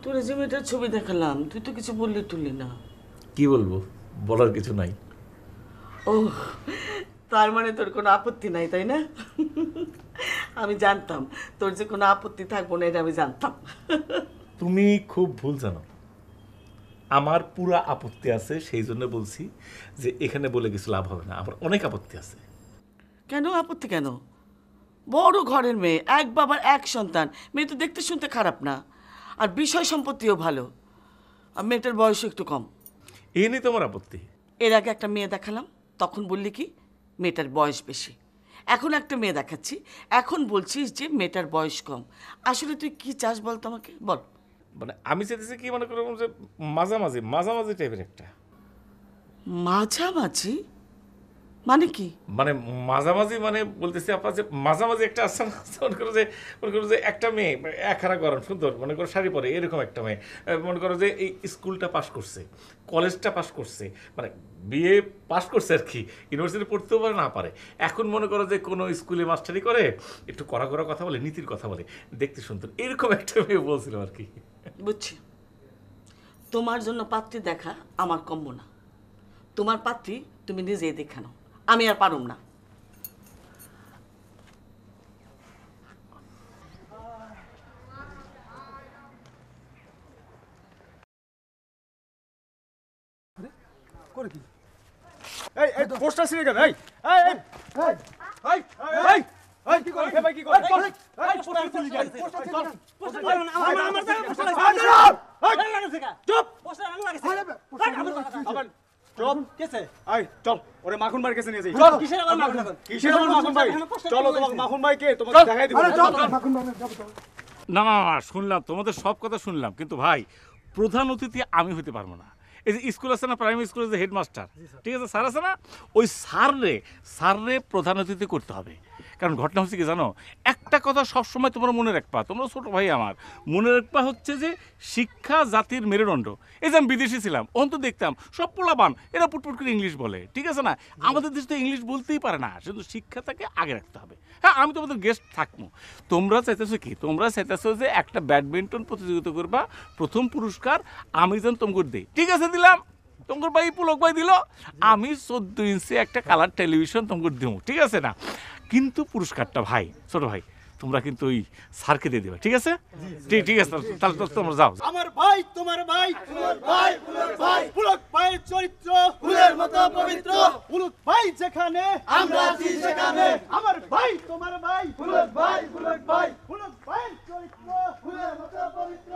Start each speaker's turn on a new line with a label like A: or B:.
A: তোর যে মেয়েটার ছবি দেখালাম তুই তো কিছু বললি টুললি না।
B: কি বলবো, বলার কিছু নাই।
A: ও, তার মানে তোর কোনো আপত্তি নাই, তাই না? আমি জানতাম তোর যে কোনো আপত্তি থাকবো না, এটা আমি জানতাম।
B: তুমি খুব ভুল জানো, আমার পুরা আপত্তি আছে, সেই জন্য বলছি যে এখানে বলে কিছু লাভ হবে না, আমার অনেক আপত্তি আছে।
A: কেন আপত্তি কেন? বড় ঘরের মেয়ে, এক বাবার এক সন্তান, মেয়ে তো দেখতে শুনতে খারাপ না, আর বিষয় সম্পত্তিও ভালো, আর মেয়েটার বয়সও একটু কম।
B: এই নিয়ে তোমার আপত্তি?
A: এর আগে একটা মেয়ে দেখালাম, তখন বললি কি মেয়েটার বয়স বেশি। এখন একটা মেয়ে দেখাচ্ছি, এখন বলছিস যে মেয়েটার বয়স কম। আসলে তুই কি চাস বল তো আমাকে, বল।
B: মানে আমি চাইতেছি কি, মনে করো যে মাঝামাঝি মাঝামাঝি টাইপের একটা।
A: মাঝামাঝি মানে কি?
B: মানে মাঝামাঝি মানে বলতেছি আপনার যে মাঝামাঝি একটা আছে না, মনে করো যে একটা মেয়ে একখানা গরম সুন্দর, মনে করো শাড়ি পরে এরকম একটা মেয়ে, মনে করো যে এই স্কুলটা পাস করছে, কলেজটা পাস করছে, মানে বিএ পাস করছে আর কি, ইউনিভার্সিটি পড়তেও পারে না পারে, এখন মনে করো যে কোনো স্কুলে মাস্টারি করে, একটু কড়া কড়া কথা বলে, নীতির কথা বলে, দেখতে সুন্দর, এরকম একটা মেয়ে বলছিল আর কি।
A: বুঝছি, তোমার জন্য পাত্রী দেখা আমার কম্য না। তোমার পাত্রী তুমি নিজেই দেখানো, আমি আর পারুম না।
C: করে কি এই এই পোস্টার ছিঁড়ে গেল। এই এই এই এই এই এই কি করে ভাই, কি করে এই পোস্টার ছিঁড়ে গেল। পোস্টার আমার চুপ পোস্টার আমার লাগছে আবার চুপ কেসে এই চল ওরে মাখন ভাই কাছে নিয়ে যাই। চল কিসের আমার মাখন ভাই, চলো তোমাকে মাখন ভাই কে তোমাকে দেখাই দিব। চল মাখন ভাই যাব।
B: না না না, শুনলাম তোমাদের সব কথা শুনলাম, কিন্তু ভাই প্রধান অতিথি আমি হতে পারবো না। এই যে স্কুল আছে না, প্রাইমারি স্কুলের যে হেডমাস্টার, ঠিক আছে, স্যার আছে না, ওই স্যাররে প্রধান অতিথি করতে হবে। কারণ ঘটনা হচ্ছে কি জানো, একটা কথা সবসময় তোমরা মনে রাখবা, তোমরা ছোটো ভাই আমার, মনে রাখবা হচ্ছে যে শিক্ষা জাতির মেরুদণ্ড। এই যে আমি বিদেশে ছিলাম, অন্ত দেখতাম সব পোলাপান এরা পুটপুট করে ইংলিশ বলে, ঠিক আছে না, আমাদের দেশে তো ইংলিশ বলতেই পারে না, শুধু শিক্ষাটাকে আগে রাখতে হবে। হ্যাঁ, আমি তোমাদের গেস্ট থাকবো, তোমরা চাইতেছো কি, তোমরা চাইতেছো যে একটা ব্যাডমিন্টন প্রতিযোগিতা করবা, প্রথম পুরস্কার আমি যেন তোমাকে দিই, ঠিক আছে, দিলাম, তোমার ভাই পুলক ভাই দিল, আমি 14 ইঞ্চি একটা কালার টেলিভিশন তোমাকে দেবো, ঠিক আছে না, কিন্তু পুরস্কারটা ভাই ছোট ভাই তোমরা কিন্তু ওই স্যারকে দিয়ে দেবে, ঠিক আছে? ঠিক আছে, তাহলে তোমরা যাও।
C: আমার ভাই তোমার ভাই, ফুলের ভাই ফুলের ভাই, পুলক ভাইয়ের চরিত্র ফুলের মতো পবিত্র, পুলক ভাই যেখানে আমরা আছি সেখানে, আমার ভাই তোমার ভাই, ফুলের ভাই ফুলের ভাই, পুলক ভাইয়ের চরিত্র ফুলের মতো পবিত্র।